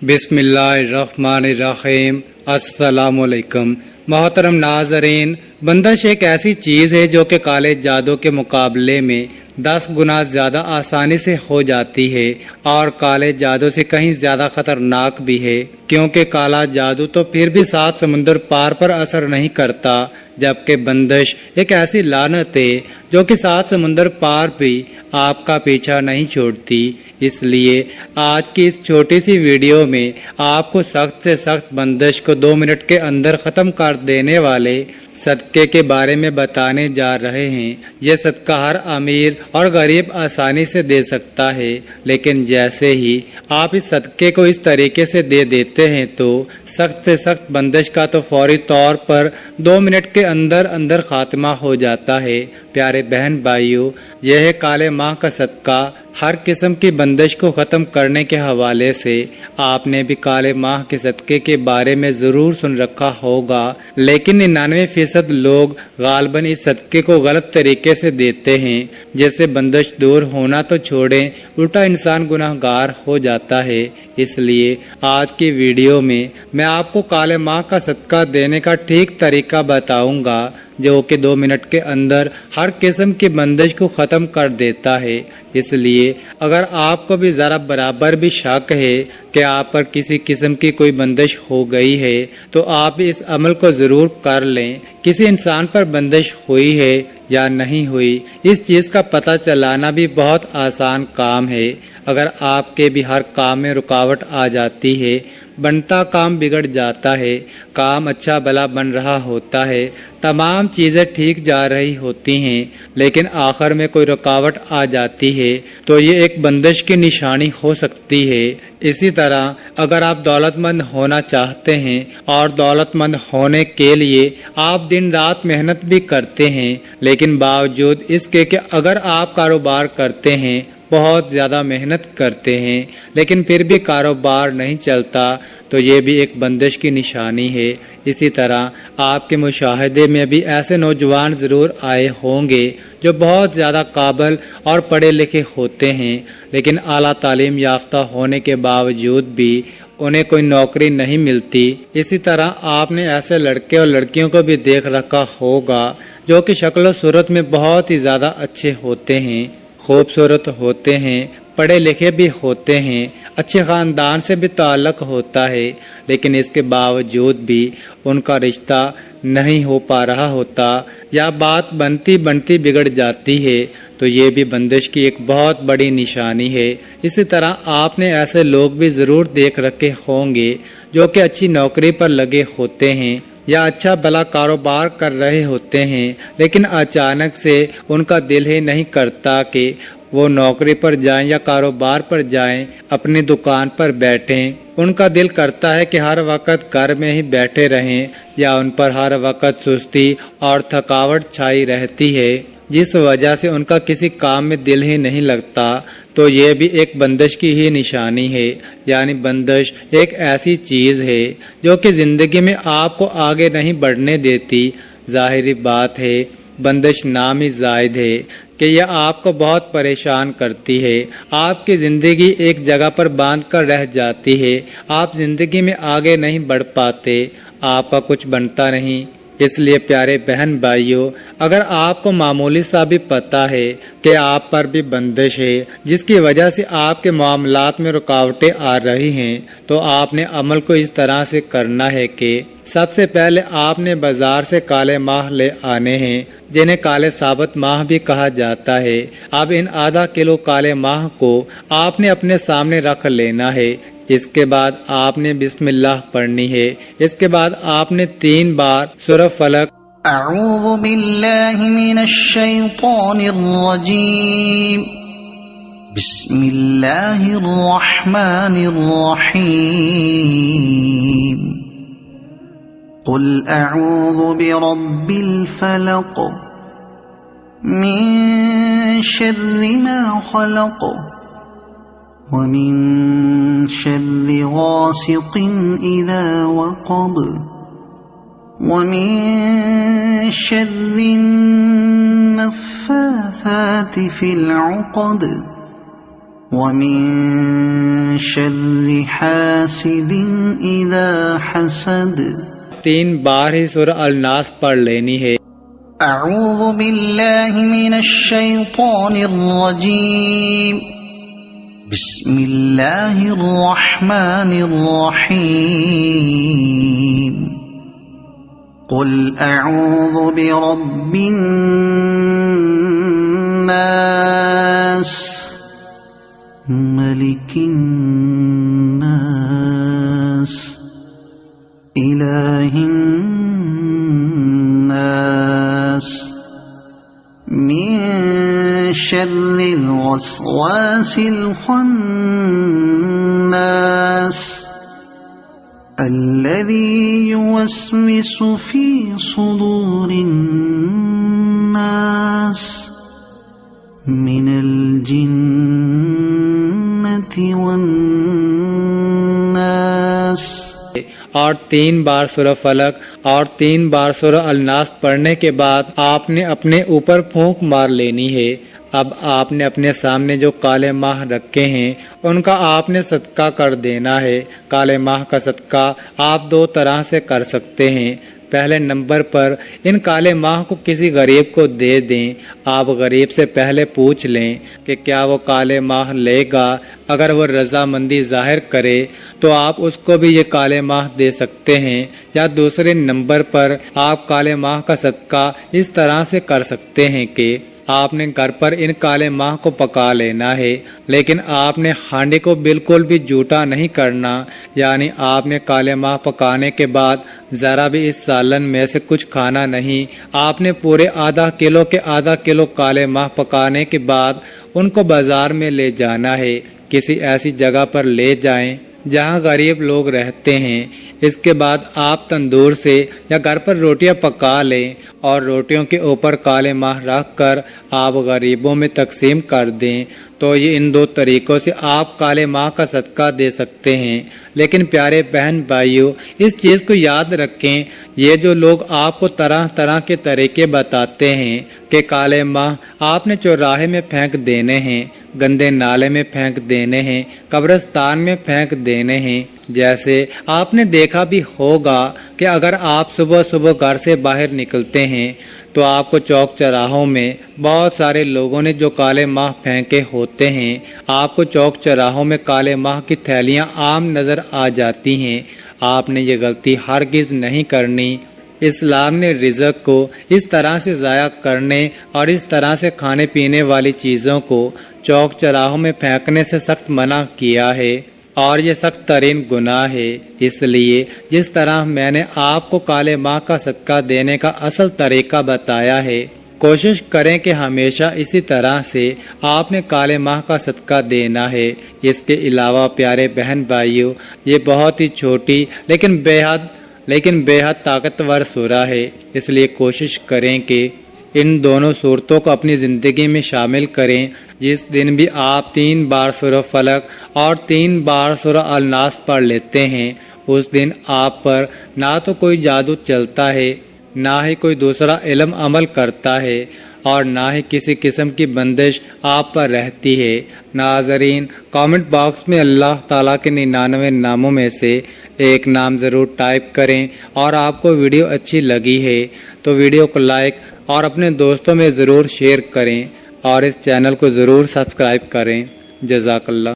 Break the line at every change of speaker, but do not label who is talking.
بسم اللہ الرحمن الرحیم۔ السلام علیکم محترم ناظرین، بندش ایک ایسی چیز ہے جو کہ کالے جادو کے مقابلے میں 10 گنا زیادہ آسانی سے ہو جاتی ہے اور کالے جادو سے کہیں زیادہ خطرناک بھی ہے، کیونکہ کالا جادو تو پھر بھی 7 سمندر پار پر اثر نہیں کرتا، جبکہ بندش ایک ایسی لعنت ہے جو کہ 7 سمندر پار بھی آپ کا پیچھا نہیں چھوڑتی۔ اس لیے آج کی اس چھوٹی سی ویڈیو میں آپ کو سخت سے سخت بندش کو 2 منٹ کے اندر ختم کر دینے والے صدقے کے بارے میں بتانے جا رہے ہیں۔ یہ صدقہ ہر امیر اور غریب آسانی سے دے سکتا ہے، لیکن جیسے ہی آپ اس صدقے کو اس طریقے سے دے دیتے ہیں تو سخت سے سخت بندش کا تو فوری طور پر 2 منٹ کے اندر اندر خاتمہ ہو جاتا ہے۔ پیارے بہن بھائیوں، یہ ہے کالے ماہ کا صدقہ۔ ہر قسم کی بندش کو ختم کرنے کے حوالے سے آپ نے بھی کالے ماہ کے صدقے کے بارے میں ضرور سن رکھا ہوگا، لیکن 99% لوگ غالباً اس صدقے کو غلط طریقے سے دیتے ہیں، جس سے بندش دور ہونا تو چھوڑیں، الٹا انسان گناہ گار ہو جاتا ہے۔ اس لیے آج کی ویڈیو میں آپ کو کالے ماہ کا صدقہ دینے کا ٹھیک طریقہ بتاؤں گا، جو کہ 2 منٹ کے اندر ہر قسم کی بندش کو ختم کر دیتا ہے۔ اس لیے اگر آپ کو بھی ذرا برابر بھی شک ہے کہ آپ پر کسی قسم کی کوئی بندش ہو گئی ہے تو آپ اس عمل کو ضرور کر لیں۔ کسی انسان پر بندش ہوئی ہے یا نہیں ہوئی، اس چیز کا پتہ چلانا بھی بہت آسان کام ہے۔ اگر آپ کے بھی ہر کام میں رکاوٹ آ جاتی ہے، بنتا کام بگڑ جاتا ہے، کام اچھا بھلا بن رہا ہوتا ہے، تمام چیزیں ٹھیک جا رہی ہوتی ہیں، لیکن آخر میں کوئی رکاوٹ آ جاتی ہے تو یہ ایک بندش کی نشانی ہو سکتی ہے۔ اسی طرح اگر آپ دولت مند ہونا چاہتے ہیں اور دولت مند ہونے کے لیے آپ دن رات محنت بھی کرتے ہیں، لیکن باوجود اس کے کہ اگر آپ کاروبار کرتے ہیں، بہت زیادہ محنت کرتے ہیں، لیکن پھر بھی کاروبار نہیں چلتا، تو یہ بھی ایک بندش کی نشانی ہے۔ اسی طرح آپ کے مشاہدے میں بھی ایسے نوجوان ضرور آئے ہوں گے جو بہت زیادہ قابل اور پڑھے لکھے ہوتے ہیں، لیکن اعلیٰ تعلیم یافتہ ہونے کے باوجود بھی انہیں کوئی نوکری نہیں ملتی۔ اسی طرح آپ نے ایسے لڑکے اور لڑکیوں کو بھی دیکھ رکھا ہوگا جو کہ شکل و صورت میں بہت ہی زیادہ اچھے ہوتے ہیں، خوبصورت ہوتے ہیں، پڑھے لکھے بھی ہوتے ہیں، اچھے خاندان سے بھی تعلق ہوتا ہے، لیکن اس کے باوجود بھی ان کا رشتہ نہیں ہو پا رہا ہوتا یا بات بنتی بنتی بگڑ جاتی ہے، تو یہ بھی بندش کی ایک بہت بڑی نشانی ہے۔ اسی طرح آپ نے ایسے لوگ بھی ضرور دیکھ رکھے ہوں گے جو کہ اچھی نوکری پر لگے ہوتے ہیں یا اچھا بھلا کاروبار کر رہے ہوتے ہیں، لیکن اچانک سے ان کا دل ہی نہیں کرتا کہ وہ نوکری پر جائیں یا کاروبار پر جائیں، اپنی دکان پر بیٹھیں۔ ان کا دل کرتا ہے کہ ہر وقت گھر میں ہی بیٹھے رہیں، یا ان پر ہر وقت سستی اور تھکاوٹ چھائی رہتی ہے، جس وجہ سے ان کا کسی کام میں دل ہی نہیں لگتا، تو یہ بھی ایک بندش کی ہی نشانی ہے۔ یعنی بندش ایک ایسی چیز ہے جو کہ زندگی میں آپ کو آگے نہیں بڑھنے دیتی۔ ظاہری بات ہے، بندش نام ہی زائد ہے کہ یہ آپ کو بہت پریشان کرتی ہے، آپ کی زندگی ایک جگہ پر باندھ کر رہ جاتی ہے، آپ زندگی میں آگے نہیں بڑھ پاتے، آپ کا کچھ بنتا نہیں۔ اس لیے پیارے بہن بھائیوں، اگر آپ کو معمولی سا بھی پتہ ہے کہ آپ پر بھی بندش ہے جس کی وجہ سے آپ کے معاملات میں رکاوٹیں آ رہی ہیں، تو آپ نے عمل کو اس طرح سے کرنا ہے کہ سب سے پہلے آپ نے بازار سے کالے ماہ لے آنے ہیں، جنہیں کالے ثابت ماہ بھی کہا جاتا ہے۔ اب ان ½ کلو کالے ماہ کو آپ نے اپنے سامنے رکھ لینا ہے۔ اس کے بعد آپ نے بسم اللہ پڑھنی ہے۔ اس کے بعد آپ نے 3 بار سورہ فلق،
اعوذ باللہ من الشیطان الرجیم، بسم اللہ الرحمن الرحیم، قل اعوذ برب الفلق من شر ما خلق ومن شر غاسق اذا وقب ومن شر النفاثات في العقد ومن شر حاسد اذا حسد.
3 بار ہی سورہ الناس پڑھ لینی ہے.
اعوذ باللہ من الشیطان الرجیم. بسم اللہ الرحمن الرحیم. قل اعوذ برب الناس ملک الناس الہ الناس من شر الوسواس الخناس الذي يوسوس في صدور الناس من الجنة والناس.
اور 3 بار سورہ فلق اور 3 بار سورہ الناس پڑھنے کے بعد آپ نے اپنے اوپر پھونک مار لینی ہے. اب آپ نے اپنے سامنے جو کالے ماہ رکھے ہیں ان کا آپ نے صدقہ کر دینا ہے. کالے ماہ کا صدقہ آپ 2 طرح سے کر سکتے ہیں. پہلے نمبر پر ان کالے ماہ کو کسی غریب کو دے دیں. آپ غریب سے پہلے پوچھ لیں کہ کیا وہ کالے ماہ لے گا. اگر وہ رضامندی ظاہر کرے تو آپ اس کو بھی یہ کالے ماہ دے سکتے ہیں. یا دوسرے نمبر پر آپ کالے ماہ کا صدقہ اس طرح سے کر سکتے ہیں کہ آپ نے گھر پر ان کالے ماہ کو پکا لینا ہے، لیکن آپ نے ہانڈی کو بالکل بھی جھوٹا نہیں کرنا. یعنی آپ نے کالے ماہ پکانے کے بعد ذرا بھی اس سالن میں سے کچھ کھانا نہیں. آپ نے پورے ½ کلو کے ½ کلو کالے ماہ پکانے کے بعد ان کو بازار میں لے جانا ہے. کسی ایسی جگہ پر لے جائیں جہاں غریب لوگ رہتے ہیں. اس کے بعد آپ تندور سے یا گھر پر روٹیاں پکا لیں اور روٹیوں کے اوپر کالے ماہ رکھ کر آپ غریبوں میں تقسیم کر دیں. تو یہ ان 2 طریقوں سے آپ کالے ماہ کا صدقہ دے سکتے ہیں. لیکن پیارے بہن بھائیوں، اس چیز کو یاد رکھیں، یہ جو لوگ آپ کو طرح طرح کے طریقے بتاتے ہیں کہ کالے ماہ آپ نے چوراہے میں پھینک دینے ہیں، گندے نالے میں پھینک دینے ہیں، قبرستان میں پھینک دینے ہیں. جیسے آپ نے دیکھا بھی ہوگا کہ اگر آپ صبح صبح گھر سے باہر نکلتے ہیں تو آپ کو چوک چراہوں میں بہت سارے لوگوں نے جو کالے ماہ پھینکے ہوتے ہیں، آپ کو چوک چراہوں میں کالے ماہ کی تھیلیاں عام نظر آ جاتی ہیں. آپ نے یہ غلطی ہرگز نہیں کرنی. اسلام نے رزق کو اس طرح سے ضائع کرنے اور اس طرح سے کھانے پینے والی چیزوں کو چوک چراہوں میں پھینکنے سے سخت منع کیا ہے، اور یہ سخت ترین گناہ ہے. اس لیے جس طرح میں نے آپ کو کالے ماہ کا صدقہ دینے کا اصل طریقہ بتایا ہے، کوشش کریں کہ ہمیشہ اسی طرح سے آپ نے کالے ماہ کا صدقہ دینا ہے. اس کے علاوہ پیارے بہن بھائیوں، یہ بہت ہی چھوٹی لیکن بے حد طاقتور سورہ ہے. اس لیے کوشش کریں کہ ان دونوں صورتوں کو اپنی زندگی میں شامل کریں. جس دن بھی آپ 3 بار سورہ فلق اور 3 بار سورہ الناس پڑھ لیتے ہیں، اس دن آپ پر نہ تو کوئی جادو چلتا ہے، نہ ہی کوئی دوسرا علم عمل کرتا ہے، اور نہ ہی کسی قسم کی بندش آپ پر رہتی ہے. ناظرین، کامنٹ باکس میں اللہ تعالیٰ کے 99 ناموں میں سے ایک نام ضرور ٹائپ کریں. اور آپ کو ویڈیو اچھی لگی ہے تو ویڈیو کو لائک اور اپنے دوستوں میں ضرور شیئر کریں، اور اس چینل کو ضرور سبسکرائب کریں. جزاک اللہ.